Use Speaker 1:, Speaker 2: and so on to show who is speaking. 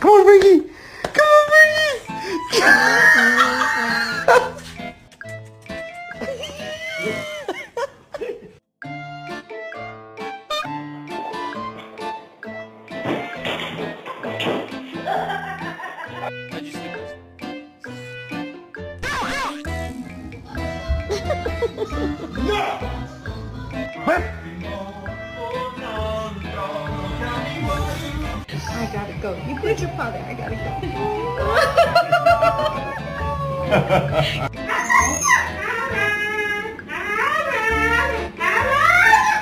Speaker 1: Come on, Frankie. Come on, Frankie.
Speaker 2: How'd you sleep this?
Speaker 3: I gotta go. You put your paw there. I gotta go.